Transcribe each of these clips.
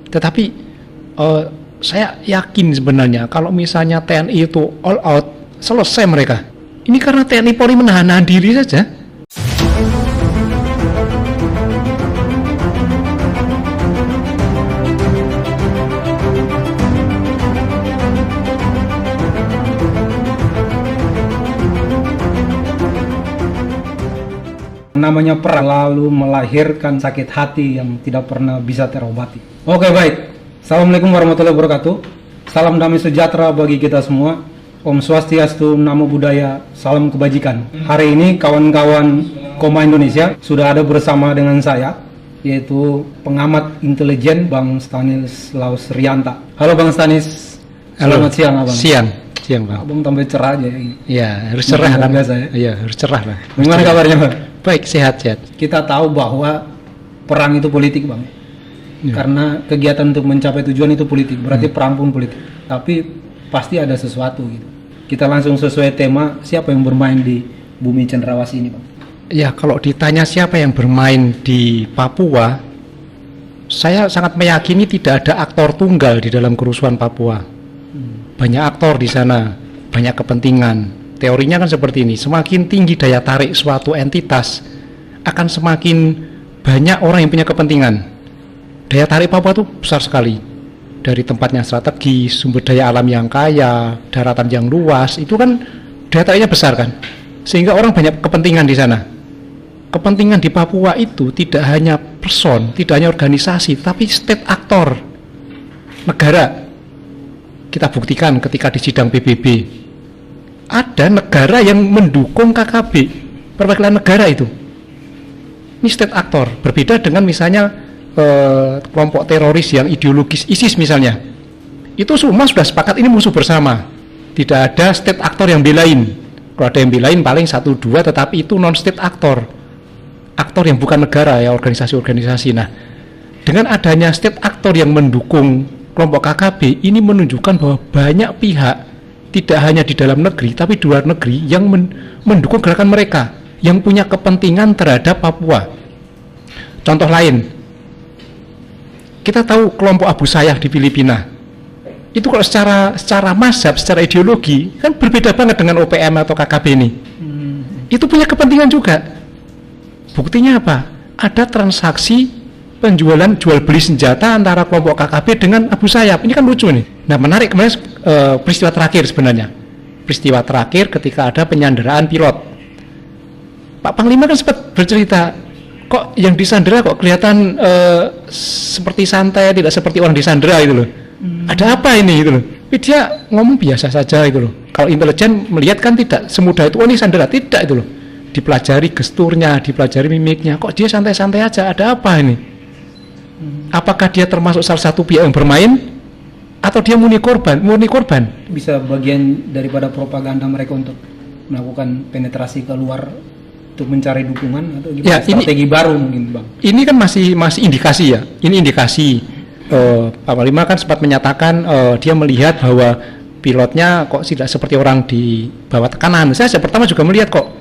Tetapi saya yakin sebenarnya kalau misalnya TNI itu all out, selesai mereka. Ini karena TNI Polri menahan diri saja. Namanya perang lalu melahirkan sakit hati yang tidak pernah bisa terobati. Oke, baik. Assalamualaikum warahmatullahi wabarakatuh. Salam damai sejahtera bagi kita semua. Om Swastiastu, Namo Buddhaya, salam kebajikan. Hari ini kawan-kawan Koma Indonesia sudah ada bersama dengan saya, yaitu pengamat intelijen Bang Stanislaus Rianta. Halo Bang Stanis. Selamat siang Abang. Siang Bang. Abang tambah cerah aja ini. Iya, harus cerah kan biasa ya. Iya, harus cerah lah. Gimana kabarnya Bang? Baik, sehat. Kita tahu bahwa perang itu politik Bang. Ya. Karena kegiatan untuk mencapai tujuan itu politik, berarti perang pun politik. Tapi pasti ada sesuatu gitu. Kita langsung sesuai tema, siapa yang bermain di bumi cendrawasih ini Bang? Ya, kalau ditanya siapa yang bermain di Papua, saya sangat meyakini tidak ada aktor tunggal di dalam kerusuhan Papua. Banyak aktor di sana, banyak kepentingan. Teorinya kan seperti ini, semakin tinggi daya tarik suatu entitas, akan semakin banyak orang yang punya kepentingan. Daya tarik Papua itu besar sekali. Dari tempatnya strategis, sumber daya alam yang kaya, daratan yang luas, itu kan daya tariknya besar kan. Sehingga orang banyak kepentingan di sana. Kepentingan di Papua itu tidak hanya person, tidak hanya organisasi, tapi state aktor, negara. Kita buktikan ketika di sidang PBB. Ada negara yang mendukung KKB, perwakilan negara itu. Ini state aktor, berbeda dengan misalnya kelompok teroris yang ideologis ISIS misalnya. Itu semua sudah sepakat ini musuh bersama. Tidak ada state aktor yang belain. Kalau ada yang belain paling 1-2, tetapi itu non state aktor. Aktor yang bukan negara ya, organisasi-organisasi. Nah, dengan adanya state aktor yang mendukung kelompok KKB, ini menunjukkan bahwa banyak pihak, tidak hanya di dalam negeri, tapi di luar negeri yang mendukung gerakan mereka, yang punya kepentingan terhadap Papua. Contoh lain, kita tahu kelompok Abu Sayyaf di Filipina. Itu kalau secara mazhab, secara ideologi, kan berbeda banget dengan OPM atau KKB ini. Itu punya kepentingan juga. Buktinya apa? Ada transaksi penjualan jual beli senjata antara kelompok KKB dengan Abu Sayyaf. Ini kan lucu nih. Nah, menarik kemarin peristiwa terakhir sebenarnya. Peristiwa terakhir ketika ada penyanderaan pilot. Pak Panglima kan sempat bercerita, kok yang disandera kok kelihatan seperti santai, tidak seperti orang disandera gitu loh. Ada apa ini gitu loh. Tapi dia ngomong biasa saja gitu loh. Kalau intelijen melihat kan tidak semudah itu, oh ini sandera, tidak itu loh. Dipelajari gesturnya, dipelajari mimiknya, kok dia santai-santai aja, ada apa ini? Apakah dia termasuk salah satu pihak yang bermain atau dia murni korban? Bisa bagian daripada propaganda mereka untuk melakukan penetrasi keluar untuk mencari dukungan atau gimana? Ya, strategi baru mungkin Bang. Ini kan masih indikasi ya. Ini indikasi. Pak Panglima kan sempat menyatakan dia melihat bahwa pilotnya kok tidak seperti orang di bawah tekanan. Saya pertama juga melihat kok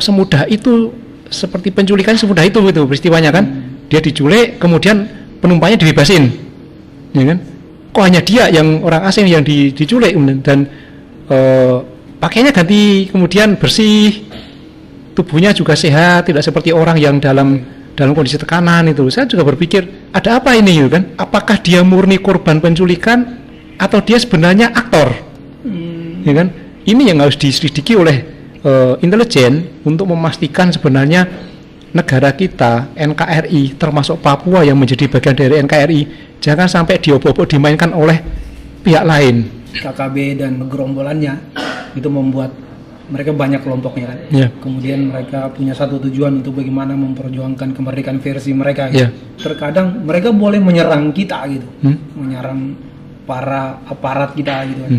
semudah itu, seperti penculikan semudah itu peristiwanya kan. Dia diculik, kemudian penumpangnya dibebasin, ya kan? Kok hanya dia yang orang asing yang diculik dan pakaiannya ganti, kemudian bersih, tubuhnya juga sehat, tidak seperti orang yang dalam kondisi tekanan itu. Saya juga berpikir ada apa ini, kan? Apakah dia murni korban penculikan atau dia sebenarnya aktor, ya kan? Ini yang harus diselidiki oleh intelijen untuk memastikan sebenarnya negara kita, NKRI, termasuk Papua yang menjadi bagian dari NKRI, jangan sampai diobok-obok dimainkan oleh pihak lain. KKB dan gerombolannya itu membuat mereka banyak kelompoknya kan. Yeah. Kemudian mereka punya satu tujuan untuk bagaimana memperjuangkan kemerdekaan versi mereka. Gitu. Yeah. Terkadang mereka boleh menyerang kita gitu, menyerang para aparat kita gitu kan.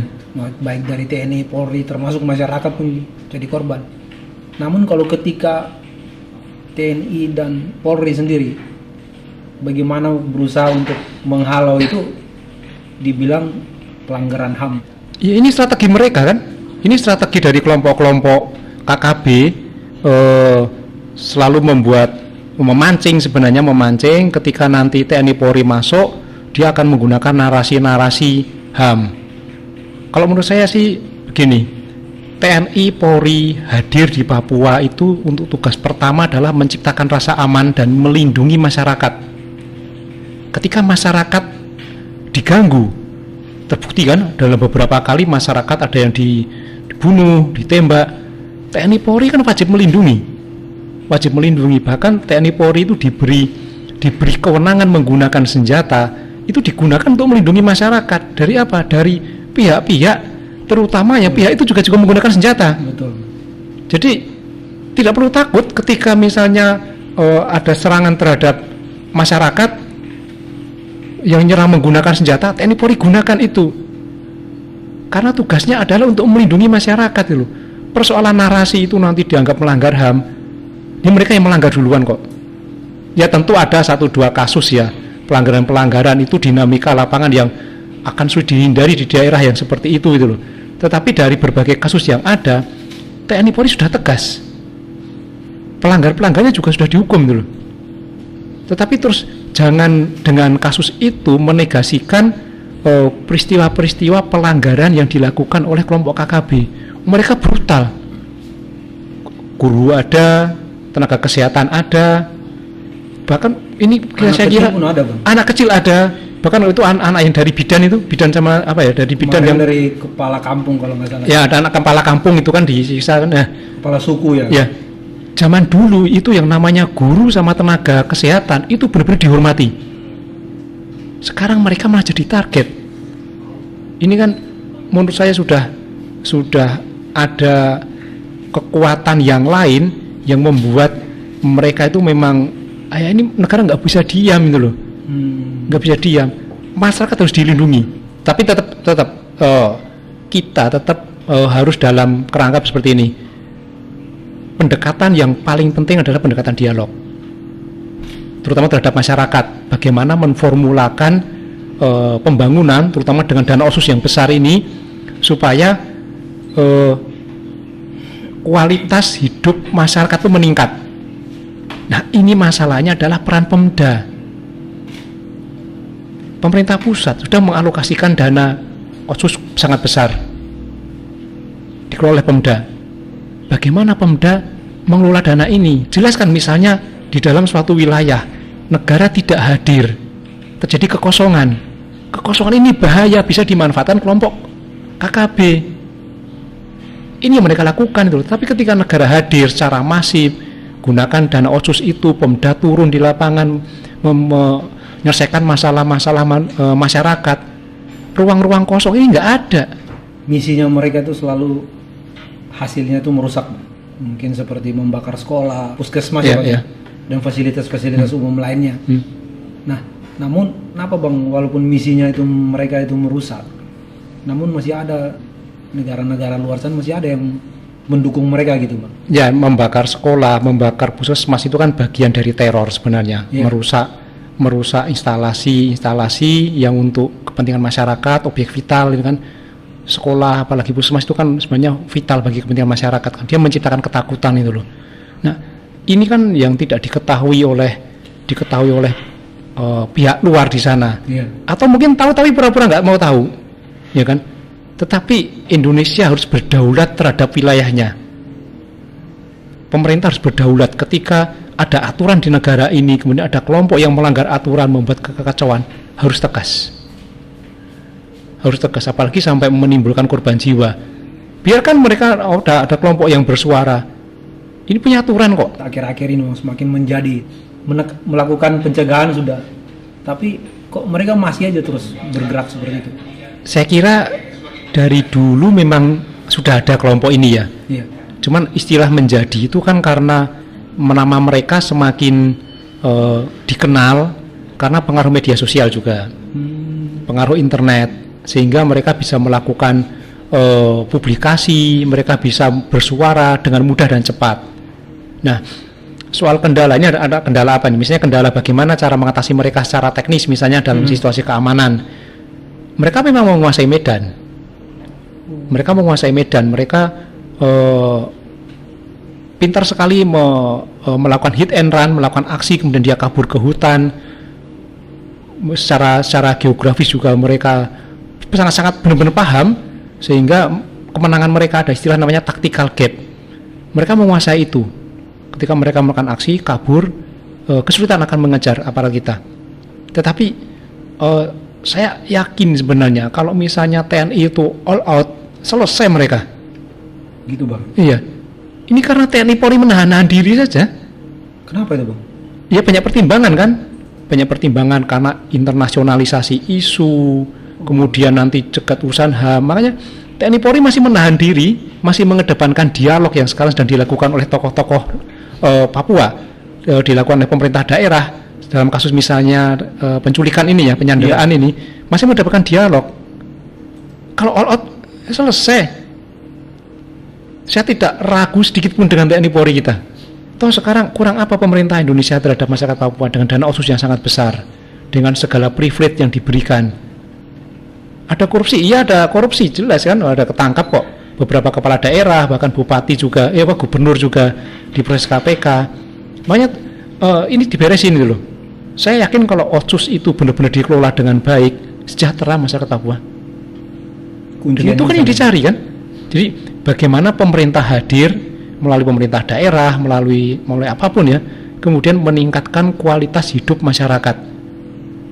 Baik dari TNI, Polri, termasuk masyarakat pun jadi korban. Namun kalau ketika TNI dan Polri sendiri bagaimana berusaha untuk menghalau itu, dibilang pelanggaran HAM. Ya, ini strategi mereka kan. Ini strategi dari kelompok-kelompok KKB selalu memancing ketika nanti TNI Polri masuk, dia akan menggunakan narasi-narasi HAM. Kalau menurut saya sih begini, TNI Polri hadir di Papua itu untuk tugas pertama adalah menciptakan rasa aman dan melindungi masyarakat. Ketika masyarakat diganggu, terbukti kan dalam beberapa kali masyarakat ada yang dibunuh, ditembak, TNI Polri kan wajib melindungi, bahkan TNI Polri itu diberi kewenangan menggunakan senjata, itu digunakan untuk melindungi masyarakat dari apa? Dari pihak-pihak, terutama ya pihak itu juga menggunakan senjata. Betul. Jadi tidak perlu takut ketika misalnya ada serangan terhadap masyarakat yang nyerang menggunakan senjata, TNI Polri gunakan itu, karena tugasnya adalah untuk melindungi masyarakat itu. Persoalan narasi itu nanti dianggap melanggar HAM, ini mereka yang melanggar duluan kok. Ya tentu ada 1-2 kasus ya, pelanggaran-pelanggaran itu dinamika lapangan yang akan sulit dihindari di daerah yang seperti itu gitu loh. Tetapi dari berbagai kasus yang ada, TNI Polri sudah tegas, pelanggar-pelanggarnya juga sudah dihukum gitu loh. Tetapi terus jangan dengan kasus itu menegasikan peristiwa-peristiwa pelanggaran yang dilakukan oleh kelompok KKB. Mereka brutal, guru ada, tenaga kesehatan ada, bahkan ini saya kira anak kecil ada, bahkan itu anak yang dari bidan sama apa ya, dari bidan yang dari kepala kampung kalau nggak salah. Ya, ada anak kepala kampung itu kan disiksa kan. Nah, kepala suku ya. Ya. Zaman dulu itu yang namanya guru sama tenaga kesehatan itu benar-benar dihormati. Sekarang mereka malah jadi target. Ini kan menurut saya sudah ada kekuatan yang lain yang membuat mereka itu memang ini negara nggak bisa diam gitu loh. Nggak bisa diam, masyarakat harus dilindungi, tapi kita tetap harus dalam kerangka seperti ini. Pendekatan yang paling penting adalah pendekatan dialog, terutama terhadap masyarakat. Bagaimana menformulakan pembangunan, terutama dengan dana otsus yang besar ini, supaya kualitas hidup masyarakat itu meningkat. Nah, ini masalahnya adalah peran Pemda. Pemerintah pusat sudah mengalokasikan dana otsus sangat besar, dikelola oleh Pemda. Bagaimana Pemda mengelola dana ini? Jelaskan misalnya di dalam suatu wilayah negara tidak hadir, terjadi kekosongan. Kekosongan ini bahaya, bisa dimanfaatkan kelompok KKB. Ini yang mereka lakukan itu. Tapi ketika negara hadir secara masif, gunakan dana otsus itu, Pemda turun di lapangan menyelesaikan masalah-masalah masyarakat, ruang-ruang kosong ini nggak ada. Misinya mereka itu selalu hasilnya itu merusak, mungkin seperti membakar sekolah, puskesmas dan fasilitas-fasilitas umum lainnya. Nah, namun kenapa Bang, walaupun misinya itu mereka itu merusak, namun masih ada negara-negara luar sana masih ada yang mendukung mereka gitu Bang? Ya, membakar sekolah, membakar puskesmas itu kan bagian dari teror sebenarnya. Merusak instalasi-instalasi yang untuk kepentingan masyarakat, objek vital itu kan. Sekolah apalagi puskesmas itu kan sebenarnya vital bagi kepentingan masyarakat kan. Dia menciptakan ketakutan itu loh. Nah, ini kan yang tidak diketahui oleh pihak luar di sana. Atau mungkin tahu tapi pura-pura nggak mau tahu, ya kan? Tetapi Indonesia harus berdaulat terhadap wilayahnya. Pemerintah harus berdaulat. Ketika ada aturan di negara ini, kemudian ada kelompok yang melanggar aturan, membuat kekacauan, harus tegas. Apalagi sampai menimbulkan korban jiwa. Biarkan mereka ada kelompok yang bersuara. Ini punya aturan kok. Akhir-akhir ini semakin menjadi melakukan pencegahan sudah, tapi kok mereka masih aja terus bergerak seperti itu. Saya kira dari dulu memang sudah ada kelompok ini ya. Cuman istilah menjadi itu kan karena nama mereka semakin dikenal karena pengaruh media sosial juga, pengaruh internet, sehingga mereka bisa melakukan publikasi, mereka bisa bersuara dengan mudah dan cepat. Nah, soal kendalanya ada kendala apa nih? Misalnya kendala bagaimana cara mengatasi mereka secara teknis, misalnya dalam situasi keamanan. Mereka memang menguasai medan. Mereka pintar sekali melakukan hit and run, melakukan aksi, kemudian dia kabur ke hutan. secara geografis juga mereka sangat-sangat benar-benar paham, sehingga kemenangan mereka ada istilah namanya tactical gap. Mereka menguasai itu. Ketika mereka melakukan aksi kabur, kesulitan akan mengejar aparat kita. Tetapi saya yakin sebenarnya kalau misalnya TNI itu all out, selesai mereka. Gitu bang. Iya. Ini karena TNI Polri menahan diri saja. Kenapa itu bang? Ya banyak pertimbangan kan. Banyak pertimbangan karena internasionalisasi isu, kemudian nanti cegat urusan HAM. Makanya TNI Polri masih menahan diri, masih mengedepankan dialog yang sekarang sedang dilakukan oleh tokoh-tokoh Papua, dilakukan oleh pemerintah daerah dalam kasus misalnya penculikan ini ya, penyanderaan ini, masih mengedepankan dialog. Kalau all out selesai. Saya tidak ragu sedikit pun dengan TNI Polri kita. Toh sekarang kurang apa pemerintah Indonesia terhadap masyarakat Papua dengan dana otsus yang sangat besar, dengan segala privilege yang diberikan. Ada korupsi, iya ada korupsi, jelas kan, ada ketangkap kok beberapa kepala daerah, bahkan bupati juga, gubernur juga diproses KPK. Makanya ini diberesin gitu loh. Saya yakin kalau otsus itu benar-benar dikelola dengan baik, sejahtera masyarakat Papua. Dan itu kan yang dicari kan. Jadi bagaimana pemerintah hadir melalui pemerintah daerah, melalui apapun ya, kemudian meningkatkan kualitas hidup masyarakat.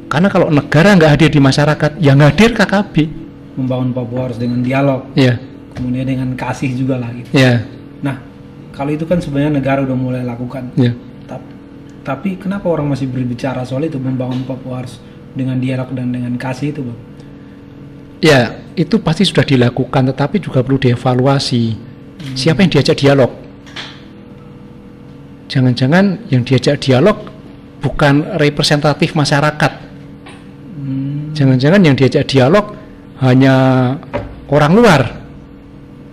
Karena kalau negara nggak hadir di masyarakat, yang hadir KKB. Membangun Papua harus dengan dialog. Iya. Kemudian dengan kasih juga lah gitu. Iya. Nah, kalau itu kan sebenarnya negara udah mulai lakukan. Iya. Tapi kenapa orang masih berbicara soal itu, membangun Papua harus dengan dialog dan dengan kasih itu, bang? Ya, itu pasti sudah dilakukan, tetapi juga perlu dievaluasi. Siapa yang diajak dialog? Jangan-jangan yang diajak dialog bukan representatif masyarakat. Jangan-jangan yang diajak dialog hanya orang luar.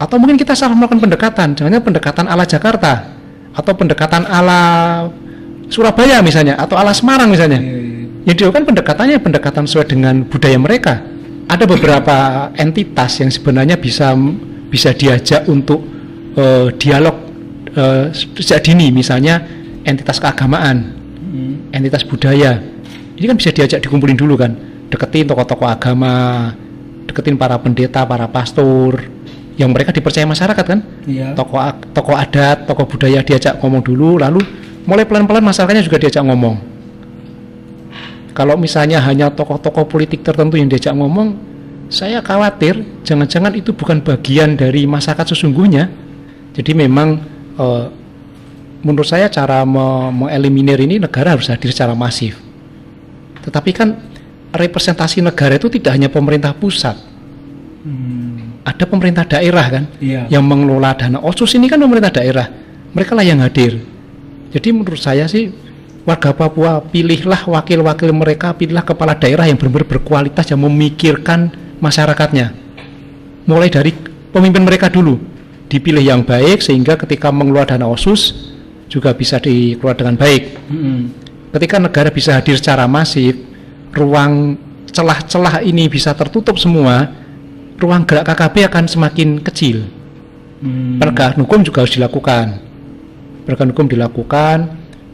Atau mungkin kita salah melakukan pendekatan. Jangan-jangan pendekatan ala Jakarta, atau pendekatan ala Surabaya misalnya, atau ala Semarang misalnya. Yang dilakukan pendekatannya pendekatan sesuai dengan budaya mereka. Ada beberapa entitas yang sebenarnya bisa diajak untuk dialog sejak dini, misalnya entitas keagamaan, entitas budaya. Ini kan bisa diajak dikumpulin dulu kan, deketin tokoh-tokoh agama, deketin para pendeta, para pastor, yang mereka dipercaya masyarakat kan, tokoh adat, tokoh budaya diajak ngomong dulu, lalu mulai pelan-pelan masyarakatnya juga diajak ngomong. Kalau misalnya hanya tokoh-tokoh politik tertentu yang diajak ngomong, saya khawatir jangan-jangan itu bukan bagian dari masyarakat sesungguhnya. Jadi memang menurut saya cara mengeliminir ini negara harus hadir secara masif. Tetapi kan representasi negara itu tidak hanya pemerintah pusat. Ada pemerintah daerah kan, yang mengelola dana otsus ini kan pemerintah daerah. Mereka lah yang hadir. Jadi menurut saya sih, warga Papua, pilihlah wakil-wakil mereka, pilihlah kepala daerah yang benar-benar berkualitas, yang memikirkan masyarakatnya. Mulai dari pemimpin mereka dulu, dipilih yang baik sehingga ketika mengelola dana otsus juga bisa dikelola dengan baik. Ketika negara bisa hadir secara masif, ruang celah-celah ini bisa tertutup semua, ruang gerak KKB akan semakin kecil. Penegakan hukum juga harus dilakukan. Penegakan hukum dilakukan,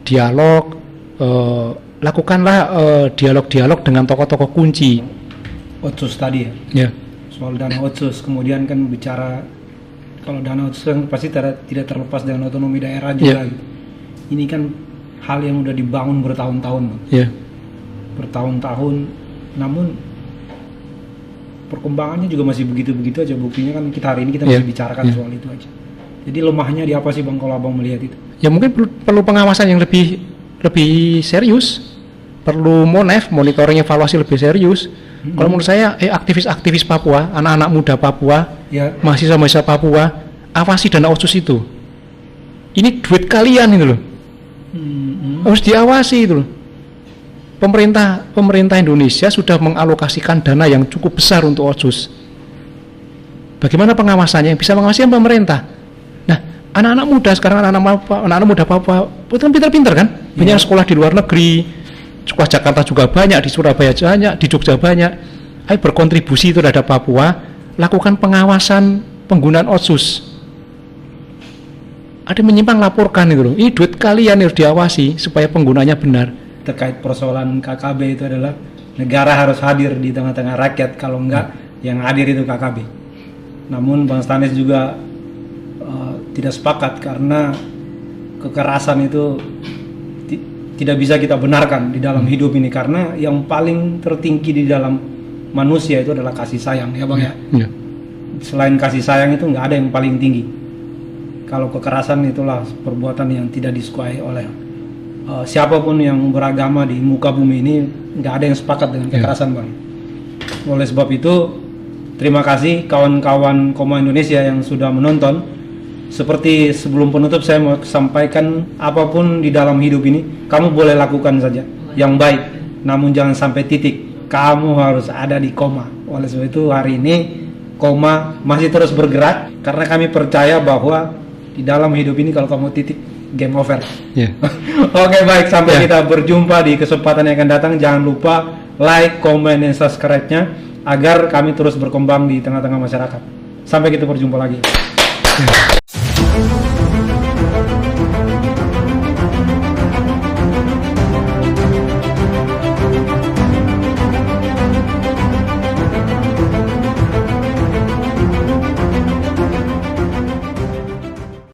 dialog, lakukanlah dialog-dialog dengan tokoh-tokoh kunci. Otsus tadi ya? Soal dana otsus, kemudian kan bicara kalau dana otsus kan pasti tidak terlepas dengan otonomi daerah juga gitu. Ini kan hal yang udah dibangun bertahun-tahun, bertahun-tahun, namun perkembangannya juga masih begitu-begitu aja. Buktinya kan hari ini kita masih bicarakan soal itu aja. Jadi lemahnya di apa sih bang kalau abang melihat itu? Ya mungkin perlu pengawasan yang lebih serius, perlu monitoring evaluasi lebih serius. Kalau menurut saya aktivis-aktivis Papua, anak-anak muda Papua, mahasiswa-mahasiswa Papua, awasi dana otsus itu. Ini duit kalian itu loh, harus diawasi itu loh. Pemerintah Indonesia sudah mengalokasikan dana yang cukup besar untuk otsus. Bagaimana pengawasannya? Yang bisa mengawasi pemerintah. Nah, anak-anak muda sekarang, anak-anak muda Papua itu kan pintar-pintar kan, banyak sekolah di luar negeri, sekolah Jakarta juga banyak, di Surabaya banyak, di Jogja banyak. Ayo berkontribusi terhadap Papua, lakukan pengawasan penggunaan otsus. Ada menyimpang, laporkan itu loh. Ini duit kalian harus diawasi supaya penggunanya benar. Terkait persoalan KKB itu adalah negara harus hadir di tengah-tengah rakyat, kalau enggak yang hadir itu KKB. Namun Bang Stanis juga tidak sepakat karena kekerasan itu tidak bisa kita benarkan di dalam hidup ini, karena yang paling tertinggi di dalam manusia itu adalah kasih sayang, ya Bang ya. Selain kasih sayang itu nggak ada yang paling tinggi. Kalau kekerasan itulah perbuatan yang tidak disukai oleh siapapun yang beragama di muka bumi ini, nggak ada yang sepakat dengan kekerasan, Bang. Oleh sebab itu, terima kasih kawan-kawan Koma Indonesia yang sudah menonton. Seperti sebelum penutup saya mau sampaikan, apapun di dalam hidup ini kamu boleh lakukan saja yang baik, namun jangan sampai titik kamu harus ada di koma. Oleh sebab itu hari ini Koma masih terus bergerak, karena kami percaya bahwa di dalam hidup ini kalau kamu titik, game over. Oke, baik, sampai kita berjumpa di kesempatan yang akan datang. Jangan lupa like, comment, dan subscribe-nya agar kami terus berkembang di tengah-tengah masyarakat. Sampai kita berjumpa lagi.